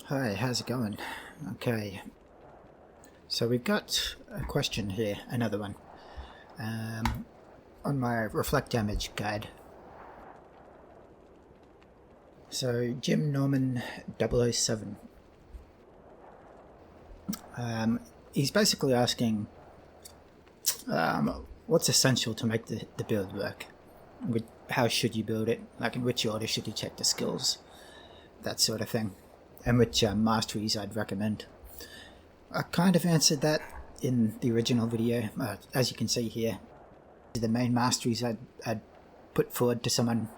Hi, how's it going? Okay, so we've got a question here, another one, on my Reflect Damage guide. So, Jim Norman 007, he's basically asking what's essential to make the build work? How should you build it? Like, in which order should you check the skills? That sort of thing. And which masteries I'd recommend. I kind of answered that in the original video. As you can see here, the main masteries I'd put forward to someone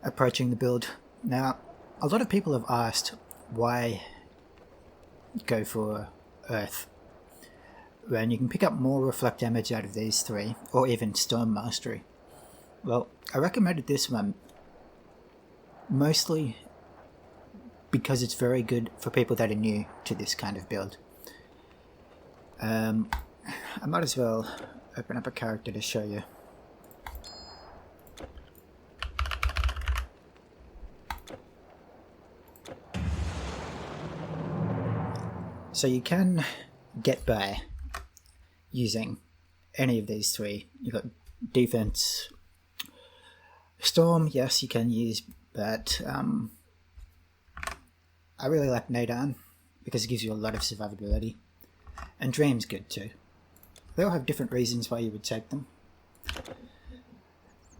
approaching the build. Now, a lot of people have asked why go for Earth when you can pick up more reflect damage out of these three, or even Storm Mastery. Well, I recommended this one mostly because it's very good for people that are new to this kind of build. I might as well open up a character to show you. So you can get by using any of these three. You've got defense, storm, yes, you can use, but I really like Neidan because it gives you a lot of survivability. And Dream's good too. They all have different reasons why you would take them.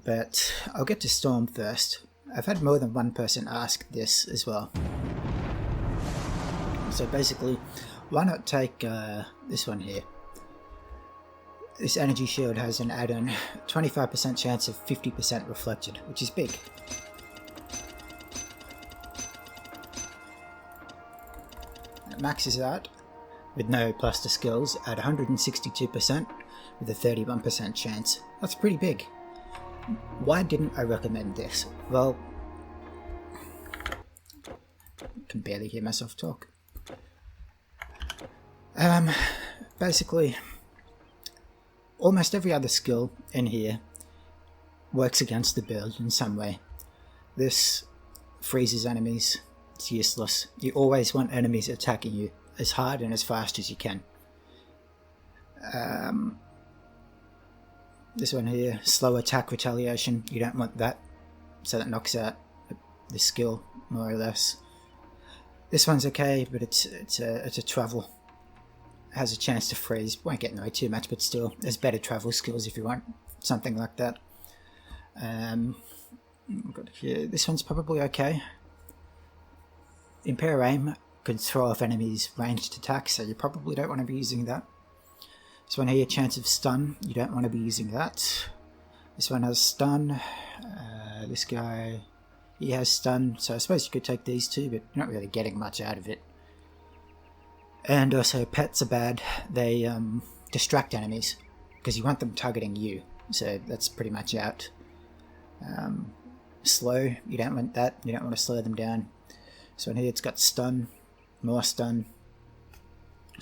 But I'll get to Storm first. I've had more than one person ask this as well. So basically, why not take this one here? This energy shield has an add-on 25% chance of 50% reflected, which is big. It maxes out with no plus to skills at 162% with a 31% chance. That's pretty big. Why didn't I recommend this? Well, I can barely hear myself talk. Basically, almost every other skill in here works against the build in some way. This freezes enemies. It's useless. You always want enemies attacking you as hard and as fast as you can. This one here, slow attack retaliation. You don't want that, so that knocks out the skill more or less. This one's okay, but it's a travel. It has a chance to freeze. Won't get annoyed too much, but still, there's better travel skills if you want something like that. Got here. This one's probably okay. Impair aim can throw off enemies' ranged attacks, so you probably don't want to be using that. This one here, chance of stun, you don't want to be using that. This one has stun. This guy, he has stun, so I suppose you could take these two, but you're not really getting much out of it. And also, pets are bad. They distract enemies, because you want them targeting you, so that's pretty much out. Slow, you don't want that, you don't want to slow them down. So in here it's got stun, more stun,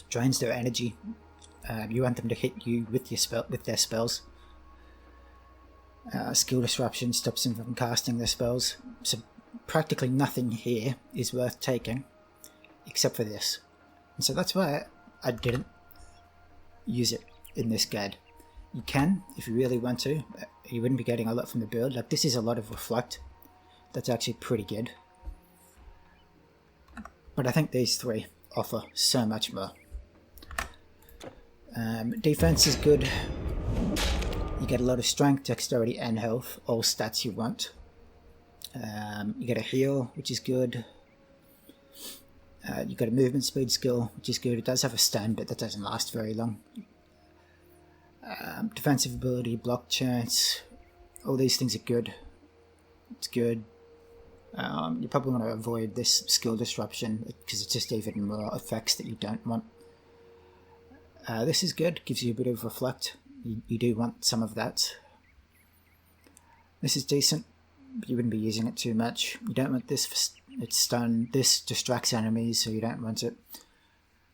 drains their energy. You want them to hit you with their spells. Skill disruption stops them from casting their spells. So practically nothing here is worth taking, except for this. And so that's why I didn't use it in this guide. You can, if you really want to. You wouldn't be getting a lot from the build. Like, this is a lot of reflect. That's actually pretty good. But I think these three offer so much more. Defense is good. You get a lot of strength, dexterity, and health. All stats you want. You get a heal, which is good. You got a movement speed skill, which is good. It does have a stun, but that doesn't last very long. Defensive ability, block chance. All these things are good. It's good. You probably want to avoid this skill disruption because it's just even more effects that you don't want. This is good, gives you a bit of reflect. You do want some of that. This is decent, but you wouldn't be using it too much. You don't want this, it's stun. This distracts enemies, so you don't want it.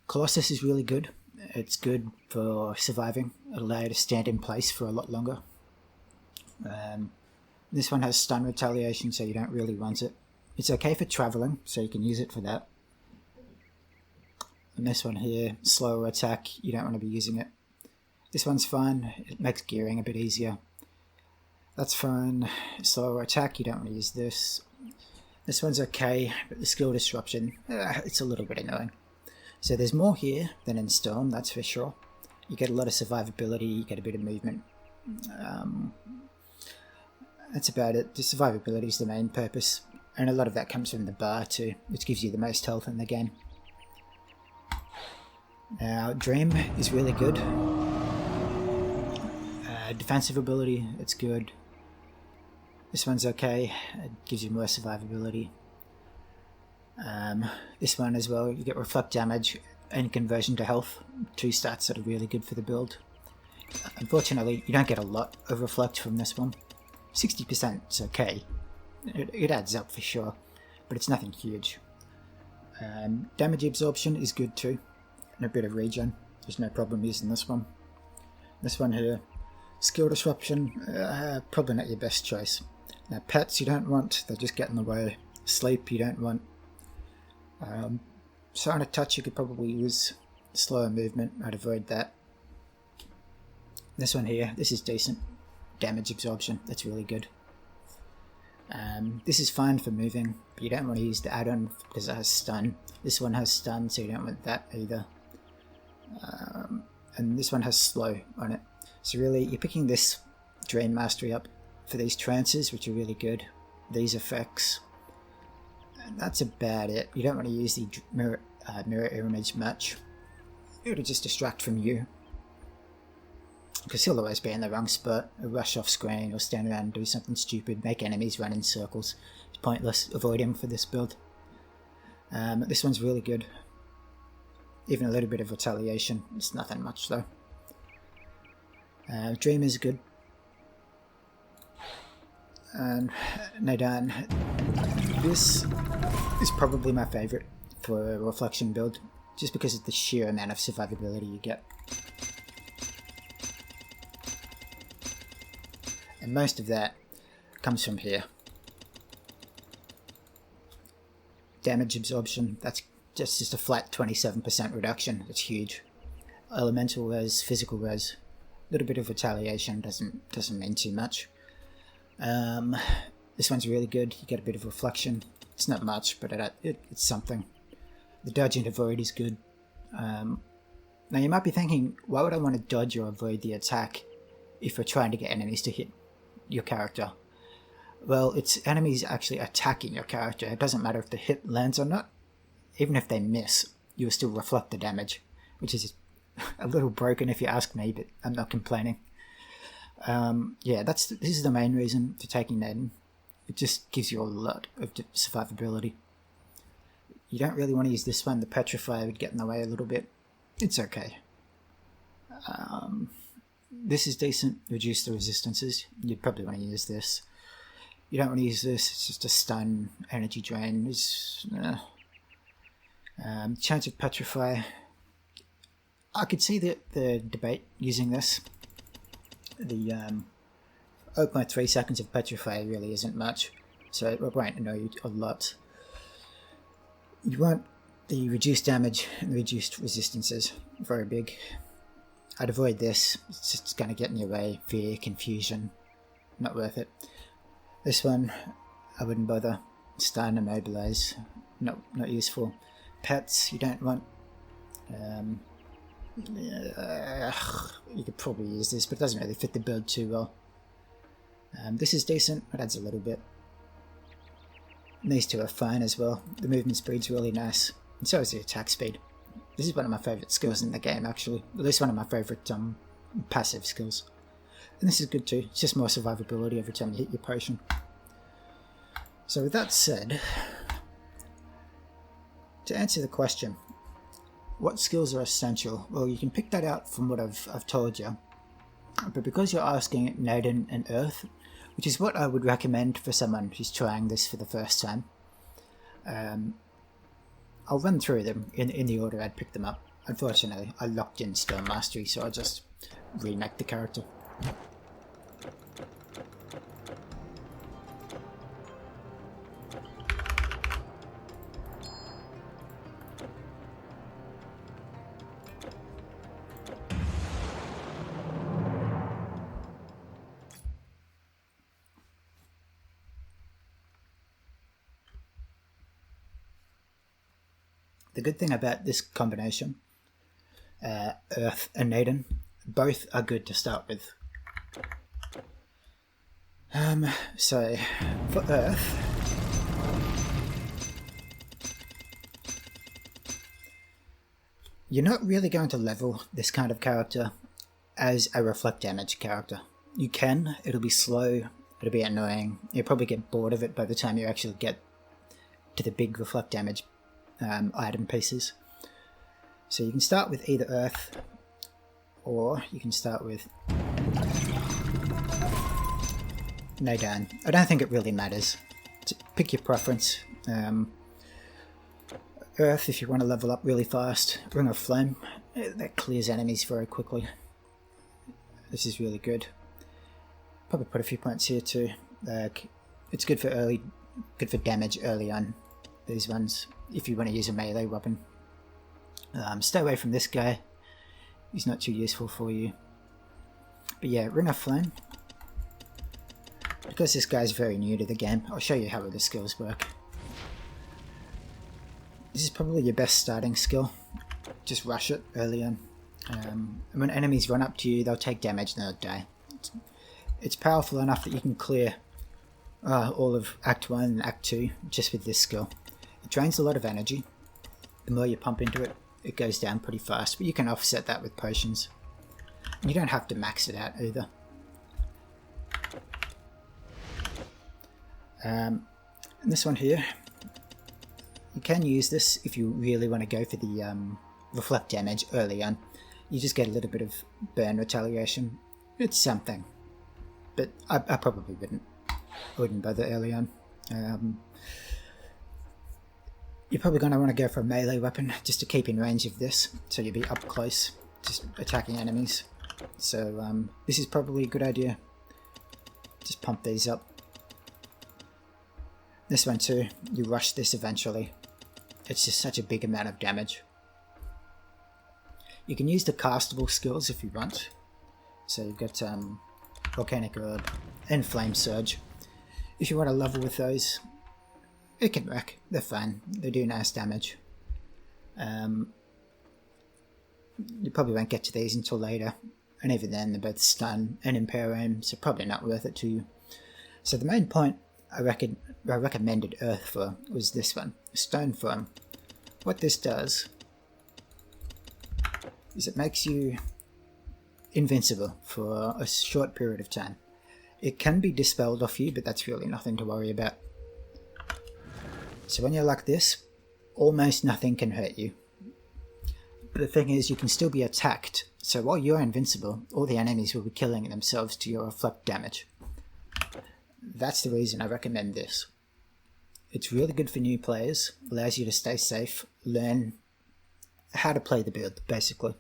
Colossus is really good. It's good for surviving. It'll allow you to stand in place for a lot longer. This one has stun retaliation, so you don't really want it. It's okay for traveling, so you can use it for that. And this one here, slower attack, you don't want to be using it. This one's fine, it makes gearing a bit easier. That's fine. Slower attack, you don't want to use this. This one's okay, but the skill disruption, it's a little bit annoying. So there's more here than in Storm, that's for sure. You get a lot of survivability, you get a bit of movement. That's about it. The survivability is the main purpose, and a lot of that comes from the bar too, which gives you the most health in the game. Now, Dream is really good. Defensive ability, it's good. This one's okay, it gives you more survivability. This one as well, you get reflect damage and conversion to health, 2 stats that are really good for the build. Unfortunately, you don't get a lot of reflect from this one. 60% is okay, it adds up for sure, but it's nothing huge. Damage absorption is good too, and a bit of regen, there's no problem using this one. This one here, skill disruption, probably not your best choice. Now pets you don't want, they just get in the way. Sleep you don't want. Sonic touch you could probably use. Slower movement, I'd avoid that. This one here, this is decent. Damage absorption, that's really good. This is fine for moving, but you don't want to use the add-on because it has stun. This one has stun, so you don't want that either. And this one has slow on it. So really, you're picking this Drain Mastery up for these trances, which are really good. These effects. And that's about it. You don't want to use the mirror image much. It'll just distract from you. Because he'll always be in the wrong spot, or rush off screen, or stand around and do something stupid, make enemies run in circles. It's pointless. Avoid him for this build. This one's really good. Even a little bit of retaliation. It's nothing much though. Dream is good. And Neidan. This is probably my favourite for a reflection build, just because of the sheer amount of survivability you get. And most of that comes from here. Damage absorption, that's just a flat 27% reduction, that's huge. Elemental res, physical res, a little bit of retaliation, doesn't mean too much. This one's really good, you get a bit of reflection. It's not much, but it's something. The dodge and avoid is good. Now you might be thinking, why would I want to dodge or avoid the attack if we're trying to get enemies to hit your character? Well, it's enemies actually attacking your character. It doesn't matter if the hit lands or not. Even if they miss, you'll still reflect the damage, which is a little broken if you ask me, but I'm not complaining. Yeah, this is the main reason for taking Neidan. It just gives you a lot of survivability. You don't really want to use this one. The Petrify would get in the way a little bit. It's okay. This is decent. Reduce the resistances. You'd probably want to use this. You don't want to use this. It's just a stun. Energy drain. Chance of Petrify. I could see the debate using this. The 0.3 seconds of Petrify really isn't much, so it won't annoy you a lot. You want the reduced damage and reduced resistances. Very big. I'd avoid this. It's just going to get in your way. Fear, confusion. Not worth it. This one, I wouldn't bother. Stun, immobilize. Not useful. Pets, you don't want. You could probably use this, but it doesn't really fit the build too well. This is decent, it adds a little bit. And these two are fine as well. The movement speed's really nice, and so is the attack speed. This is one of my favourite skills in the game, actually. At least one of my favourite passive skills. And this is good too, it's just more survivability every time you hit your potion. So with that said, to answer the question, what skills are essential? Well, you can pick that out from what I've told you. But because you're asking Neidan and Earth, which is what I would recommend for someone who's trying this for the first time, I'll run through them in the order I'd pick them up. Unfortunately, I locked in Stone Mastery, so I'll just remake the character. The good thing about this combination, Earth and Neidan, both are good to start with. So for Earth, you're not really going to level this kind of character as a reflect damage character. You can, it'll be slow, it'll be annoying, you'll probably get bored of it by the time you actually get to the big reflect damage item pieces. So you can start with either Earth, or you can start with Neidan. I don't think it really matters. Pick your preference. Earth, if you want to level up really fast. Ring of Flame, that clears enemies very quickly. This is really good. Probably put a few points here too. It's good for damage early on. These ones, if you want to use a melee weapon. Stay away from this guy. He's not too useful for you. But yeah, Ring of Flame. Because this guy's very new to the game, I'll show you how the skills work. This is probably your best starting skill. Just rush it early on. And when enemies run up to you, they'll take damage and they'll die. It's powerful enough that you can clear all of Act 1 and Act 2 just with this skill. It drains a lot of energy. The more you pump into it, it goes down pretty fast, but you can offset that with potions. And you don't have to max it out either. And this one here, you can use this if you really want to go for the reflect damage early on. You just get a little bit of burn retaliation. It's something, but I probably wouldn't bother early on. You're probably going to want to go for a melee weapon just to keep in range of this, so you'll be up close, just attacking enemies. So this is probably a good idea. Just pump these up. This one too, you rush this eventually. It's just such a big amount of damage. You can use the castable skills if you want. So you've got Volcanic Orb and Flame Surge. If you want to level with those, it can work. They're fine. They do nice damage. You probably won't get to these until later. And even then, they're both stun and impair aim, so probably not worth it to you. So the main point I recommended Earth for was this one, Stone Form. What this does is it makes you invincible for a short period of time. It can be dispelled off you, but that's really nothing to worry about. So when you're like this, almost nothing can hurt you. But the thing is, you can still be attacked, so while you're invincible, all the enemies will be killing themselves to your reflect damage. That's the reason I recommend this. It's really good for new players, allows you to stay safe, learn how to play the build, basically.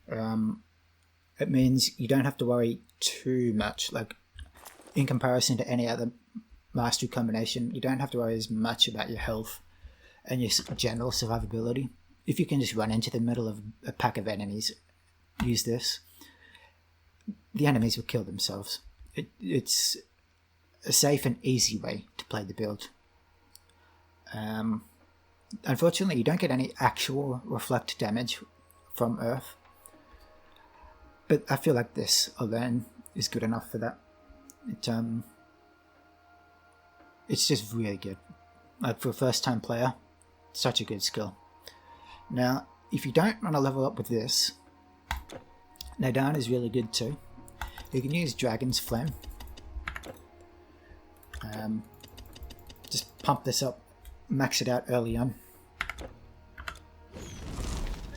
It means you don't have to worry too much, like in comparison to any other mastery combination, you don't have to worry as much about your health and your general survivability. If you can just run into the middle of a pack of enemies, use this, the enemies will kill themselves. It's a safe and easy way to play the build. Unfortunately, you don't get any actual reflect damage from Earth, but I feel like this alone is good enough for that. It's just really good. Like for a first time player, such a good skill. Now, if you don't want to level up with this, Neidan is really good too. You can use Dragon's Flame. Just pump this up, max it out early on.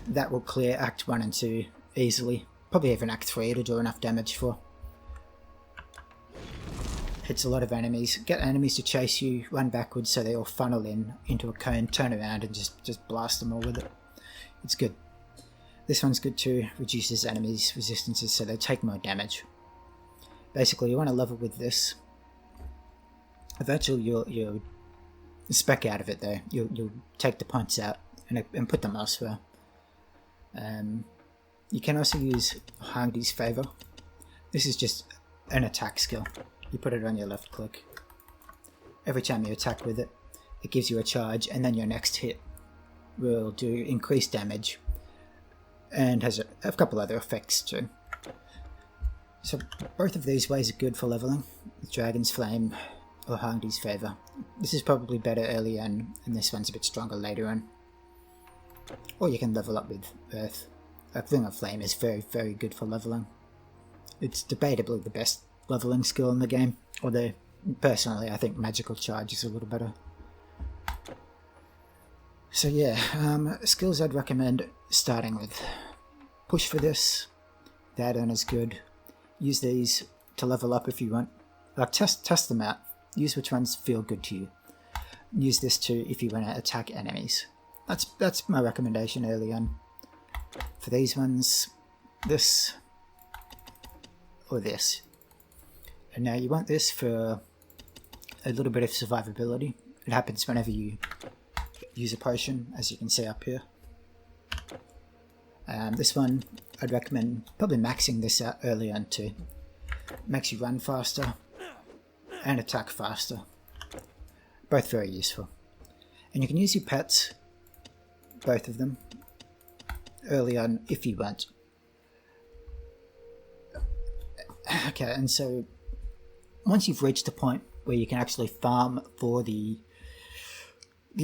That will clear Act 1 and 2 easily. Probably even Act 3 to do enough damage for. Hits a lot of enemies. Get enemies to chase you, run backwards so they all funnel into a cone, turn around and just blast them all with it. It's good. This one's good too. Reduces enemies' resistances so they take more damage. Basically, you want to level with this. Eventually, you'll spec out of it though. You'll take the points out and put them elsewhere. You can also use Hangdi's Favor. This is just an attack skill. You put it on your left click. Every time you attack with it, it gives you a charge, and then your next hit will do increased damage and has a couple other effects too. So both of these ways are good for leveling, Dragon's Flame or Hangdi's Favour. This is probably better early on, and this one's a bit stronger later on. Or you can level up with Earth. Ring of Flame is very, very good for leveling. It's debatably the best leveling skill in the game, although personally I think Magical Charge is a little better. So yeah, skills I'd recommend starting with. Push for this, the add-on is good. Use these to level up if you want. Like test them out. Use which ones feel good to you. Use this too if you want to attack enemies. That's my recommendation early on. For these ones, this or this. And now you want this for a little bit of survivability. It happens whenever you use a potion, as you can see up here. This one, I'd recommend probably maxing this out early on too. Makes you run faster and attack faster. Both very useful. And you can use your pets, both of them, early on if you want. Okay, and so once you've reached a point where you can actually farm for the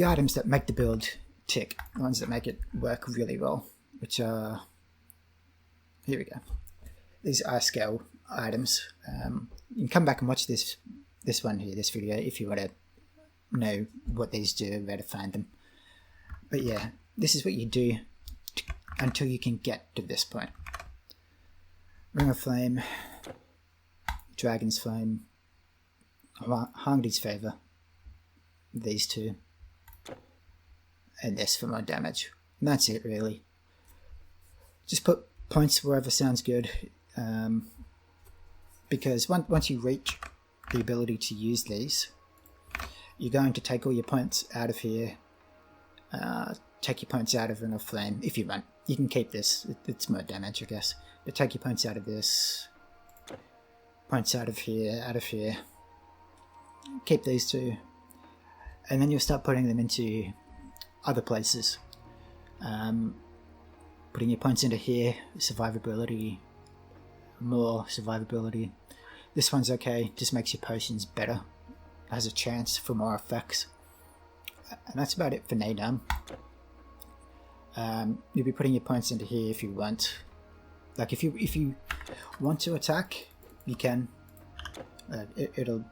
items that make the build tick, the ones that make it work really well, which are, here we go, these are scale items. You can come back and watch this one here, this video, if you want to know what these do, where to find them. But yeah, this is what you do until you can get to this point. Ring of Flame, Dragon's Flame, Hangdi's Favour, these two, and this for more damage. And that's it really. Just put points wherever sounds good, because once you reach the ability to use these, you're going to take all your points out of here, take your points out of Ring of Flame if you want. You can keep this, it's more damage I guess, but take your points out of this, points out of here, keep these two, and then you'll start putting them into other places. Putting your points into here, survivability, more survivability. This one's okay, just makes your potions better, has a chance for more effects. And that's about it for Neidan. You'll be putting your points into here if you want. Like if you want to attack, you can. It'll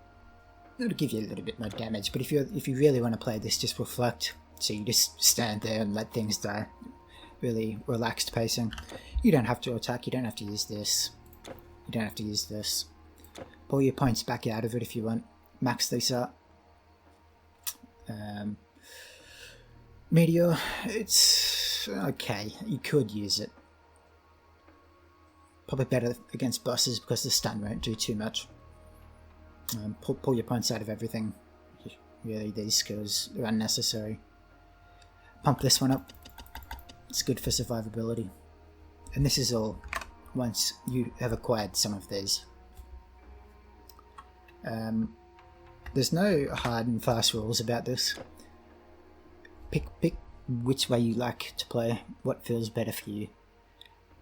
give you a little bit more damage. But if you really want to play this, just reflect. So you just stand there and let things die. Really relaxed pacing. You don't have to attack. You don't have to use this. You don't have to use this. Pull your points back out of it if you want. Max this up. Meteor, it's okay. You could use it. Probably better against bosses because the stun won't do too much. Pull your points out of everything. Really, these skills are unnecessary. Pump this one up. It's good for survivability. And this is all once you have acquired some of these. There's no hard and fast rules about this. Pick which way you like to play, what feels better for you.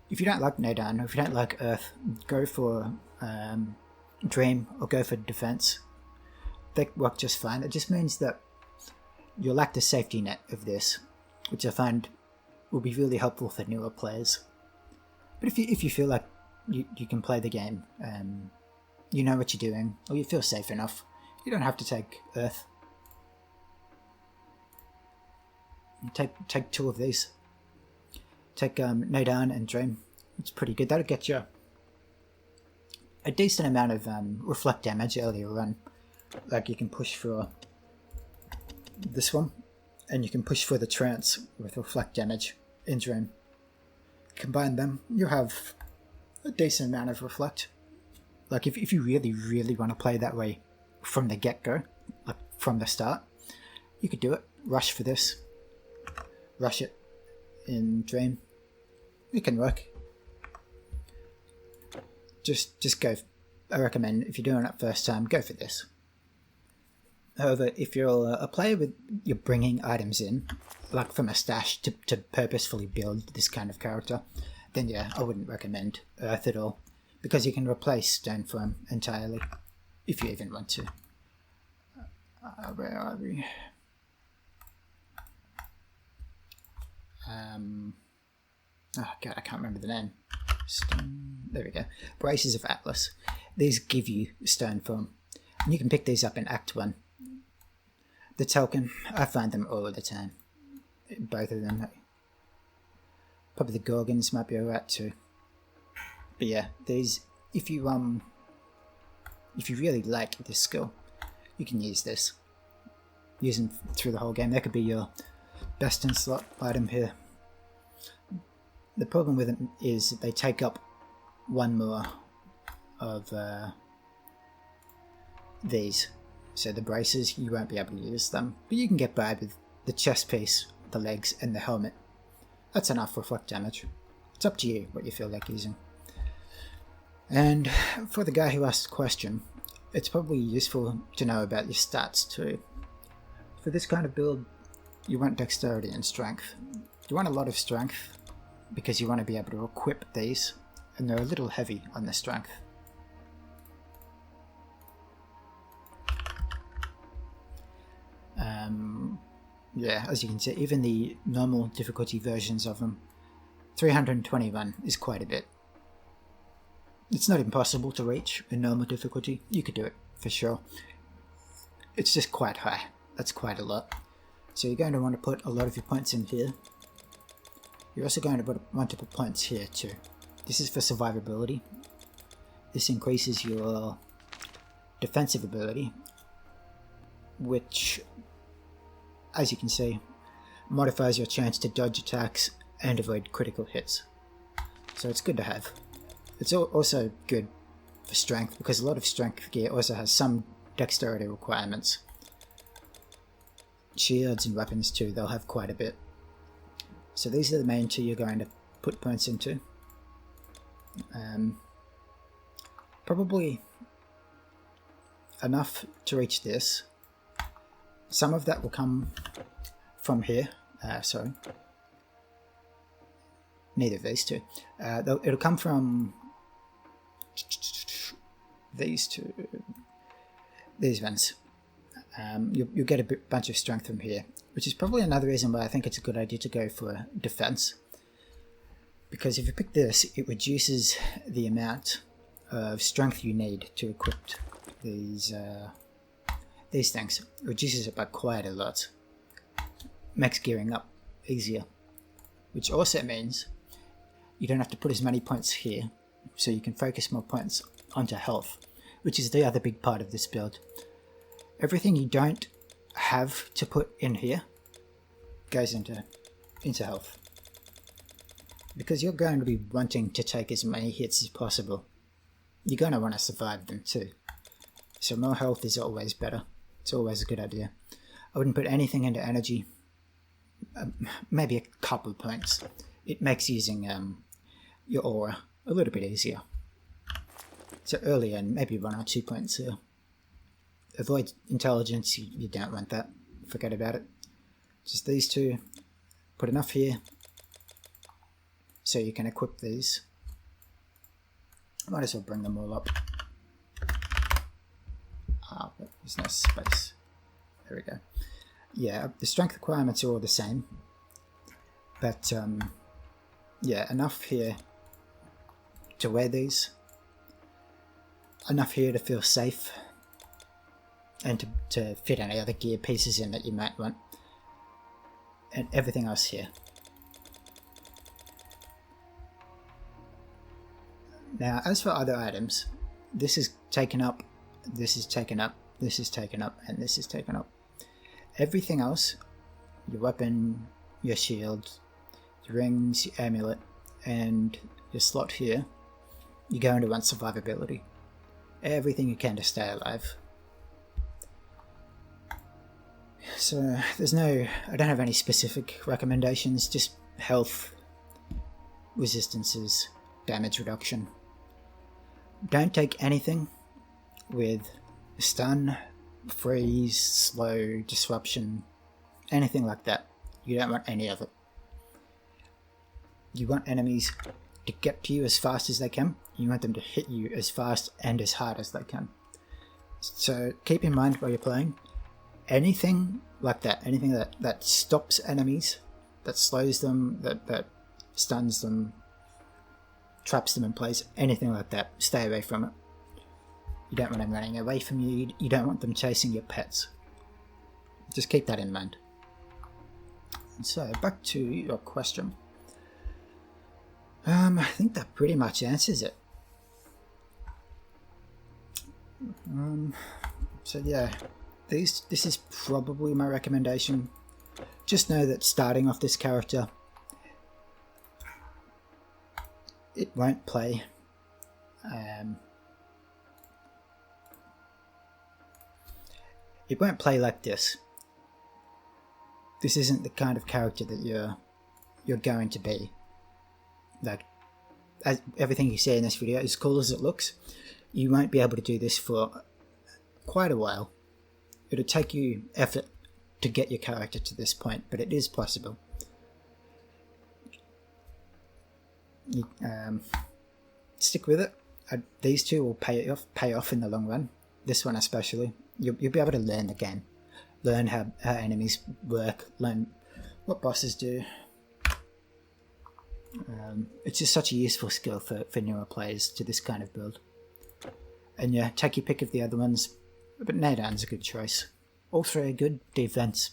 If you don't like Neidan, or if you don't like Earth, go for Dream or go for Defense. They work just fine. It just means that you'll lack the safety net of this, which I find will be really helpful for newer players. But if you feel like you can play the game, you know what you're doing, or you feel safe enough, you don't have to take Earth. Take two of these. Take Neidan and Dream. It's pretty good. That'll get you a decent amount of reflect damage earlier on. Like you can push for this one, and you can push for the trance with reflect damage in Dream. Combine them, you have a decent amount of reflect. Like if you really want to play that way from the get-go, like from the start, you could do it. Rush for this. Rush it in Dream. It can work. Just go. I recommend if you're doing it first time, go for this. However, if you're a player with you're bringing items in, like from a stash, to purposefully build this kind of character, then yeah, I wouldn't recommend Earth at all, because you can replace stone form entirely, if you even want to. Where are we? Oh god, I can't remember the name. There we go. Braces of Atlas. These give you stone form, and you can pick these up in Act 1. The Telkin, I find them all the time. Both of them. Probably the Gorgons might be alright too. But yeah, these, if you really like this skill, you can use this. Use them through the whole game. That could be your best in slot item here. The problem with them is that they take up one more of these. So the braces, you won't be able to use them. But you can get by with the chest piece, the legs, and the helmet. That's enough for reflect damage. It's up to you what you feel like using. And for the guy who asked the question, it's probably useful to know about your stats too. For this kind of build, you want dexterity and strength. You want a lot of strength, because you want to be able to equip these, and they're a little heavy on the strength. Yeah, as you can see, even the normal difficulty versions of them, 321 is quite a bit. It's not impossible to reach in normal difficulty. You could do it, for sure. It's just quite high. That's quite a lot. So you're going to want to put a lot of your points in here. You're also going to want to put points here too. This is for survivability. This increases your defensive ability, which, as you can see, modifies your chance to dodge attacks and avoid critical hits. So it's good to have. It's also good for strength, because a lot of strength gear also has some dexterity requirements. Shields and weapons too, they'll have quite a bit. So these are the main two you're going to put points into. Probably enough to reach this. Some of that will come from here. Sorry. Neither of these two. It'll come from these two. These ones. You'll get a bunch of strength from here, which is probably another reason why I think it's a good idea to go for defense. Because if you pick this, it reduces the amount of strength you need to equip these things. It reduces it by quite a lot. Makes gearing up easier. Which also means you don't have to put as many points here, so you can focus more points onto health, which is the other big part of this build. Everything you don't have to put in here goes into health. Because you're going to be wanting to take as many hits as possible. You're going to want to survive them too. So more health is always better. It's always a good idea. I wouldn't put anything into energy. Maybe a couple of points. It makes using your aura a little bit easier. So early on, maybe 1 or 2 points here. Avoid intelligence, you don't want that. Forget about it. Just these two. Put enough here so you can equip these. Might as well bring them all up. But there's no space. There we go. Yeah, the strength requirements are all the same. But, yeah, enough here to wear these. Enough here to feel safe. And to fit any other gear pieces in that you might want. And everything else here. Now, as for other items, this is taken up, this is taken up, this is taken up, and this is taken up. Everything else, your weapon, your shield, your rings, your amulet, and your slot here, you're going to want survivability. Everything you can to stay alive. So I don't have any specific recommendations, just health, resistances, damage reduction. Don't take anything with stun, freeze, slow, disruption, anything like that. You don't want any of it. You want enemies to get to you as fast as they can. You want them to hit you as fast and as hard as they can. So keep in mind while you're playing, anything like that, anything that stops enemies, that slows them, that stuns them, traps them in place, anything like that, stay away from it. You don't want them running away from you. You don't want them chasing your pets. Just keep that in mind. So back to your question. I think that pretty much answers it. So yeah, this is probably my recommendation. Just know that starting off this character, it won't play. It won't play like this. This isn't the kind of character that you're going to be. Like, as everything you see in this video, as cool as it looks, you won't be able to do this for quite a while. It'll take you effort to get your character to this point, but it is possible. Stick with it. These two will pay off in the long run. This one especially. You'll be able to learn the game. Learn how enemies work. Learn what bosses do. It's just such a useful skill for newer players to this kind of build. And yeah, take your pick of the other ones, but Neidan's a good choice. All three are good. Defense,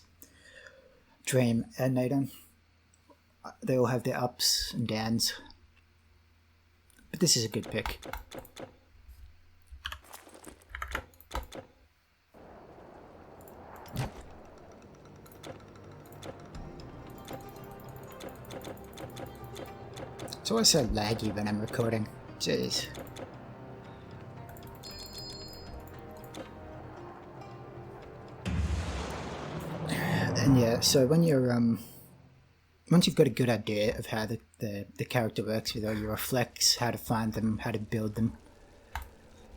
Dream, and Neidan. They all have their ups and downs, but this is a good pick. It's always so laggy when I'm recording. Jeez. And yeah, so when you're once you've got a good idea of how the character works with all your reflex, how to find them, how to build them,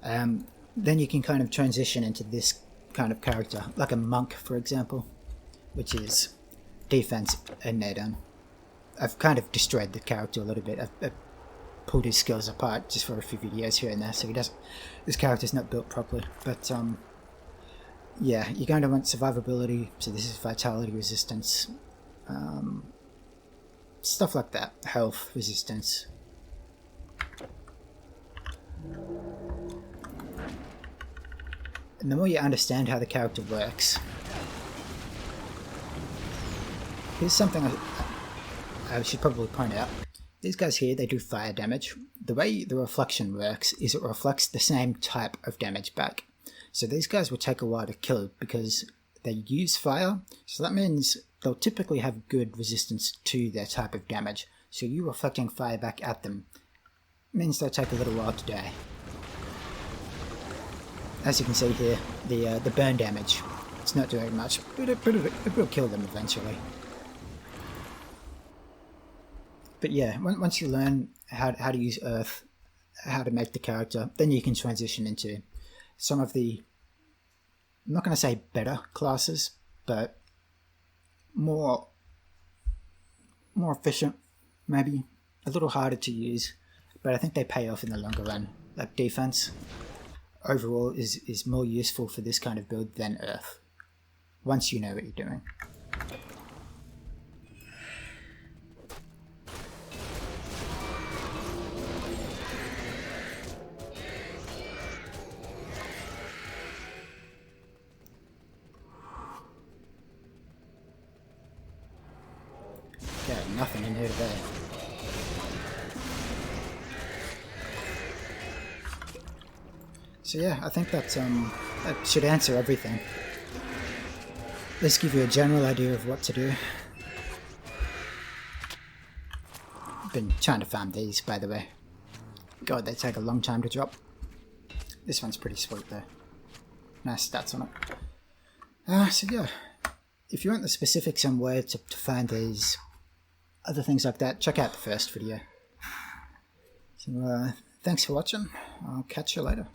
then you can kind of transition into this kind of character, like a monk, for example, which is defense and Neidan. I've kind of destroyed the character a little bit. I've pulled his skills apart just for a few videos here and there, so this character's not built properly. But yeah, you're going to want survivability, so this is vitality resistance, stuff like that, health resistance. And the more you understand how the character works, here's something I should probably point out. These guys here, they do fire damage. The way the reflection works is it reflects the same type of damage back. So these guys will take a while to kill because they use fire, so that means they'll typically have good resistance to their type of damage. So you reflecting fire back at them means they'll take a little while to die. As you can see here, the burn damage, it's not doing much, but it will kill them eventually. But yeah, once you learn how to use Earth, how to make the character, then you can transition into some of the, I'm not going to say better classes, but more efficient, maybe a little harder to use, but I think they pay off in the longer run. Like defense overall is more useful for this kind of build than Earth, once you know what you're doing. Nothing in here today. So yeah, I think that should answer everything. Let's give you a general idea of what to do. I've been trying to farm these, by the way. God, they take a long time to drop. This one's pretty sweet though. Nice stats on it. So yeah, if you want the specifics on where to find these, other things like that, check out the first video. So thanks for watching. I'll catch you later.